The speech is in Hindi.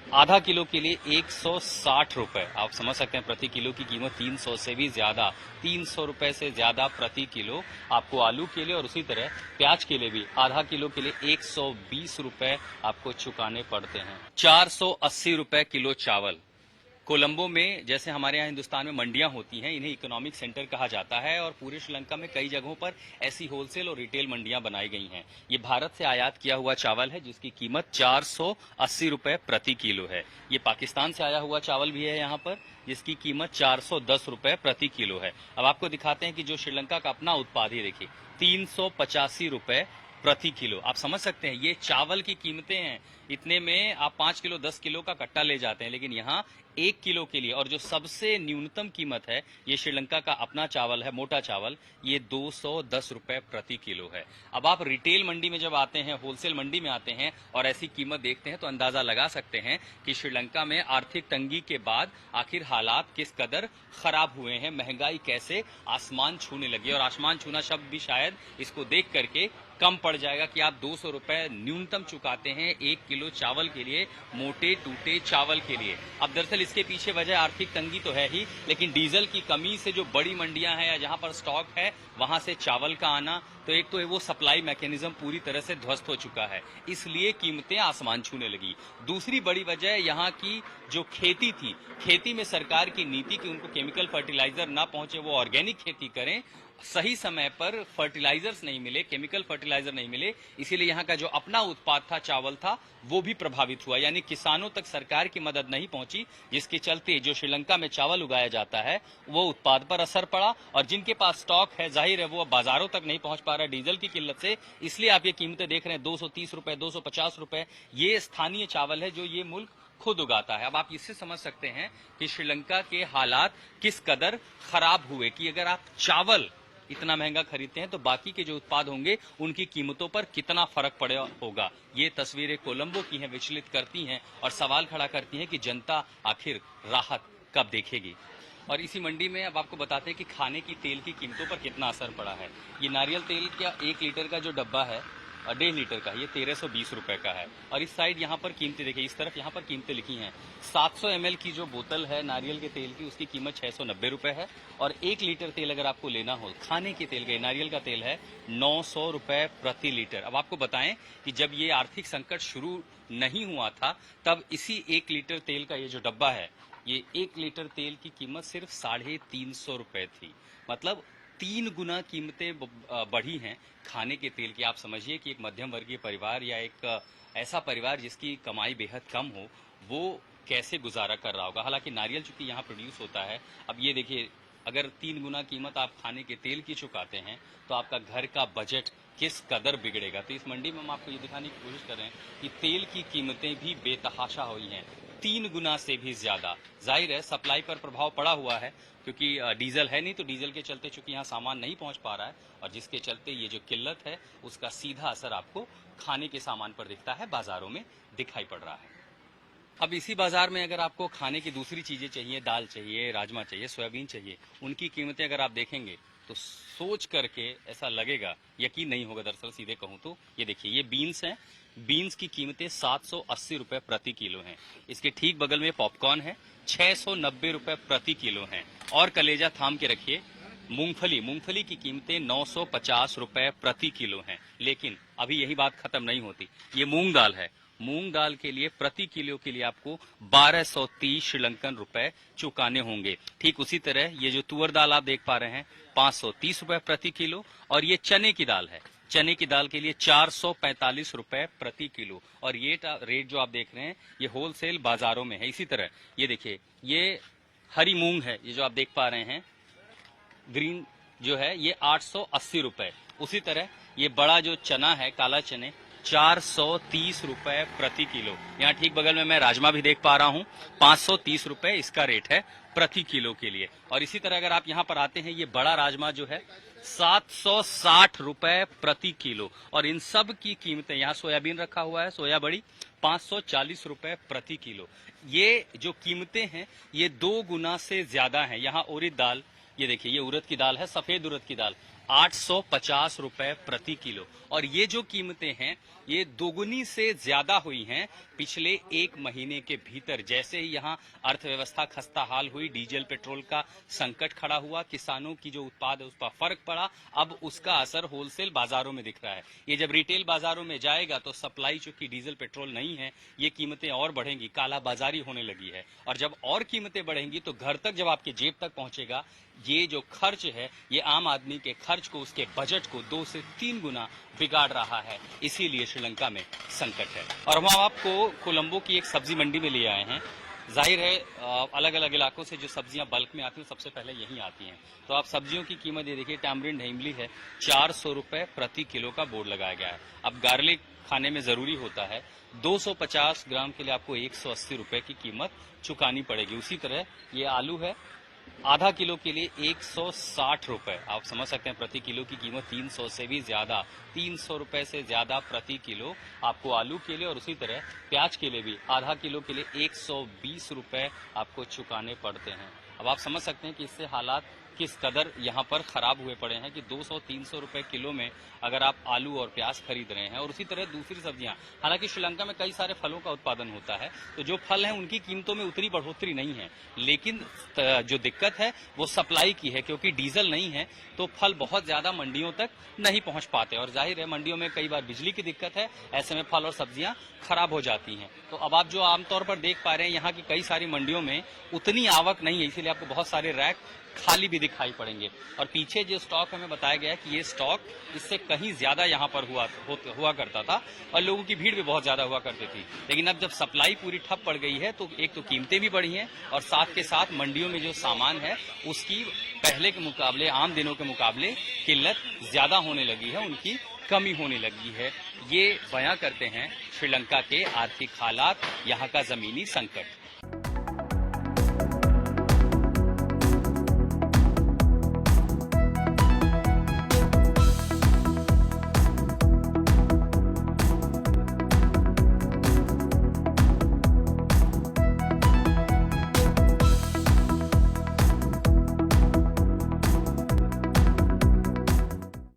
आधा किलो के लिए 160 रुपए। आप समझ सकते हैं प्रति किलो की कीमत 300 से भी ज्यादा, 300 रुपए से ज्यादा प्रति किलो आपको आलू के लिए, और उसी तरह प्याज के लिए भी आधा किलो के लिए 120 रुपए आपको चुकाने पड़ते हैं। 480 रुपए किलो चावल। कोलंबो में, जैसे हमारे यहाँ हिंदुस्तान में मंडियां होती हैं, इन्हें इकोनॉमिक सेंटर कहा जाता है, और पूरे श्रीलंका में कई जगहों पर ऐसी होलसेल और रिटेल मंडियां बनाई गई हैं। ये भारत से आयात किया हुआ चावल है जिसकी कीमत 480 रुपए प्रति किलो है। ये पाकिस्तान से आया हुआ चावल भी है यहाँ पर, जिसकी कीमत 410 रुपए प्रति किलो है। अब आपको दिखाते हैं कि जो श्रीलंका का अपना उत्पाद, ये देखिए 385 रुपए प्रति किलो। आप समझ सकते हैं ये चावल की कीमतें हैं। इतने में आप 5 किलो 10 किलो का कट्टा ले जाते हैं, लेकिन यहाँ 1 किलो के लिए, और जो सबसे न्यूनतम कीमत है, ये श्रीलंका का अपना चावल है, मोटा चावल, ये 210 रुपए प्रति किलो है। अब आप रिटेल मंडी में जब आते हैं, होलसेल मंडी में आते हैं और ऐसी कीमत देखते हैं, तो अंदाजा लगा सकते हैं कि श्रीलंका में आर्थिक तंगी के बाद आखिर हालात किस कदर खराब हुए हैं, महंगाई कैसे आसमान छूने लगी। और आसमान छूना शब्द भी शायद इसको देख करके कम पड़ जाएगा कि आप 200 रुपए न्यूनतम चुकाते हैं 1 किलो चावल के लिए, मोटे टूटे चावल के लिए। अब दरअसल इसके पीछे वजह आर्थिक तंगी तो है ही, लेकिन डीजल की कमी से जो बड़ी मंडियां हैं या जहां पर स्टॉक है वहां से चावल का आना, तो एक तो वो सप्लाई मैकेनिज्म पूरी तरह से ध्वस्त हो चुका है, इसलिए कीमतें आसमान छूने लगी। दूसरी बड़ी वजह यहाँ की जो खेती थी, खेती में सरकार की नीति कि उनको केमिकल फर्टिलाइजर ना पहुंचे, वो ऑर्गेनिक खेती करें, सही समय पर फर्टिलाइजर्स नहीं मिले, केमिकल फर्टिलाइजर नहीं मिले, इसीलिए यहाँ का जो अपना उत्पाद था, चावल था, वो भी प्रभावित हुआ। यानी किसानों तक सरकार की मदद नहीं पहुंची, जिसके चलते जो श्रीलंका में चावल उगाया जाता है वो उत्पाद पर असर पड़ा, और जिनके पास स्टॉक है, जाहिर है वो अब बाजारों तक नहीं पहुंच पा रहा डीजल की किल्लत से, इसलिए आप ये कीमतें देख रहे हैं 230 रुपए, 250 रुपए। ये स्थानीय चावल है जो ये मुल्क खुद उगाता है। अब आप इससे समझ सकते हैं कि श्रीलंका के हालात किस कदर खराब हुए, कि अगर आप चावल इतना महंगा खरीदते हैं तो बाकी के जो उत्पाद होंगे उनकी कीमतों पर कितना फर्क पड़ा होगा। ये तस्वीरें कोलंबो की हैं, विचलित करती हैं और सवाल खड़ा करती हैं कि जनता आखिर राहत कब देखेगी। और इसी मंडी में अब आपको बताते हैं कि खाने की तेल की कीमतों पर कितना असर पड़ा है। ये नारियल तेल का 1 लीटर का जो डब्बा है, 1.5 लीटर का, ये 1320 रुपए का है। और इस साइड यहाँ पर कीमतें देखिए, इस तरफ यहाँ पर कीमतें लिखी हैं। 700 ml की जो बोतल है नारियल के तेल की, उसकी कीमत 690 रुपए है, और 1 लीटर तेल अगर आपको लेना हो, खाने के तेल का, नारियल का तेल है, 900 रुपए प्रति लीटर। अब आपको बताएं कि जब ये आर्थिक संकट शुरू नहीं हुआ था, तब इसी 1 लीटर तेल का ये जो डब्बा है, ये 1 लीटर तेल की कीमत सिर्फ 350 रुपए थी। मतलब 3 गुना कीमतें बढ़ी हैं खाने के तेल की। आप समझिए कि एक मध्यम वर्गीय परिवार या एक ऐसा परिवार जिसकी कमाई बेहद कम हो, वो कैसे गुजारा कर रहा होगा। हालांकि नारियल चूंकि यहाँ प्रोड्यूस होता है, अब ये देखिए, अगर 3 गुना कीमत आप खाने के तेल की चुकाते हैं तो आपका घर का बजट किस कदर बिगड़ेगा। तो इस मंडी में हम आपको ये दिखाने की कोशिश कर रहे हैं कि तेल की कीमतें भी बेतहाशा हुई हैं, 3 गुना से भी ज्यादा। जाहिर है सप्लाई पर प्रभाव पड़ा हुआ है, क्योंकि डीजल है नहीं, तो डीजल के चलते चूंकि यहाँ सामान नहीं पहुंच पा रहा है, और जिसके चलते ये जो किल्लत है उसका सीधा असर आपको खाने के सामान पर दिखता है, बाजारों में दिखाई पड़ रहा है। अब इसी बाजार में अगर आपको खाने की दूसरी चीजें चाहिए, दाल चाहिए, राजमा चाहिए, सोयाबीन चाहिए, उनकी कीमतें अगर आप देखेंगे तो सोच करके ऐसा लगेगा, यकीन नहीं होगा दरअसल सीधे कहूं तो। ये देखिए, ये बीन्स हैं, बीन्स की कीमतें 780 रुपए प्रति किलो हैं। इसके ठीक बगल में पॉपकॉर्न है, 690 रुपए प्रति किलो हैं। और कलेजा थाम के रखिए, मूंगफली की कीमतें 950 रुपए प्रति किलो हैं। लेकिन अभी यही बात खत्म नहीं होती। ये मूंग दाल है, मूंग दाल के लिए प्रति किलो के लिए आपको 1230 श्रीलंकन रुपए चुकाने होंगे। ठीक उसी तरह ये जो तुअर दाल आप देख पा रहे हैं, 530 रुपए प्रति किलो, और ये चने की दाल है, चने की दाल के लिए 445 रुपए प्रति किलो। और ये रेट जो आप देख रहे हैं ये होलसेल बाजारों में है। इसी तरह ये देखिए, ये हरी मूंग है, ये जो आप देख पा रहे हैं ग्रीन जो है, ये 880 रुपए। उसी तरह ये बड़ा जो चना है, काला चने, 430 रुपए प्रति किलो। यहाँ ठीक बगल में मैं राजमा भी देख पा रहा हूँ, 530 रुपए इसका रेट है प्रति किलो के लिए। और इसी तरह अगर आप यहाँ पर आते हैं, ये बड़ा राजमा जो है 760 रुपए प्रति किलो। और इन सब की कीमतें, यहाँ सोयाबीन रखा हुआ है, सोया बड़ी, 540 रुपए प्रति किलो। ये जो कीमतें हैं ये 2 गुना से ज्यादा हैं। यहाँ उड़द दाल, ये देखिए, ये उड़द की दाल है, सफेद उड़द की दाल, 850 रुपए प्रति किलो। और ये जो कीमतें हैं ये दोगुनी से ज्यादा हुई हैं पिछले एक महीने के भीतर जैसे ही यहाँ अर्थव्यवस्था खस्ताहाल हुई, डीजल पेट्रोल का संकट खड़ा हुआ, किसानों की जो उत्पाद है उस पर फर्क पड़ा, अब उसका असर होलसेल बाजारों में दिख रहा है। ये जब रिटेल बाजारों में जाएगा तो सप्लाई चूंकि डीजल पेट्रोल नहीं है, ये कीमतें और बढ़ेंगी, कालाबाजारी होने लगी है, और जब और कीमतें बढ़ेंगी तो घर तक जब आपके जेब तक पहुंचेगा, ये जो खर्च है ये आम आदमी के खर्च को, उसके बजट को 2 से 3 गुना बिगाड़ रहा है। इसीलिए श्रीलंका में संकट है। और हम आपको कोलंबो की एक सब्जी मंडी में ले आए हैं। जाहिर है अलग अलग इलाकों से जो सब्जियां बल्क में आती हैं सबसे पहले यहीं आती हैं। तो आप सब्जियों की कीमत ये देखिए, टैमरिंड इमली है 400 रुपए प्रति किलो का बोर्ड लगाया गया है। अब गार्लिक खाने में जरूरी होता है, 250 ग्राम के लिए आपको 180 रुपए की कीमत चुकानी पड़ेगी। उसी तरह ये आलू है, आधा किलो के लिए 160 रुपए। आप समझ सकते हैं प्रति किलो की कीमत 300 से भी ज्यादा, 300 रुपए से ज्यादा प्रति किलो आपको आलू के लिए, और उसी तरह प्याज के लिए भी आधा किलो के लिए 120 रुपए आपको चुकाने पड़ते हैं। अब आप समझ सकते हैं कि इससे हालात किस कदर यहाँ पर खराब हुए पड़े हैं कि 200-300 रुपए किलो में अगर आप आलू और प्याज खरीद रहे हैं, और उसी तरह दूसरी सब्जियां। हालांकि श्रीलंका में कई सारे फलों का उत्पादन होता है, तो जो फल हैं उनकी कीमतों में उतनी बढ़ोतरी नहीं है, लेकिन जो दिक्कत है वो सप्लाई की है, क्योंकि डीजल नहीं है तो फल बहुत ज्यादा मंडियों तक नहीं पहुंच पाते, और जाहिर है मंडियों में कई बार बिजली की दिक्कत है, ऐसे में फल और सब्जियां खराब हो जाती हैं। तो अब आप जो आमतौर पर देख पा रहे हैं यहाँ की कई सारी मंडियों में उतनी आवक नहीं है, इसीलिए आपको बहुत सारे रैक खाली भी दिखाई पड़ेंगे। और पीछे जो स्टॉक हमें बताया गया है कि ये स्टॉक इससे कहीं ज्यादा यहाँ पर हुआ करता था, और लोगों की भीड़ भी बहुत ज्यादा हुआ करती थी। लेकिन अब जब सप्लाई पूरी ठप पड़ गई है तो एक तो कीमतें भी बढ़ी हैं, और साथ के साथ मंडियों में जो सामान है उसकी पहले के मुकाबले, आम दिनों के मुकाबले किल्लत ज्यादा होने लगी है, उनकी कमी होने लगी है। ये बयां करते हैं श्रीलंका के आर्थिक हालात, यहाँ का जमीनी संकट।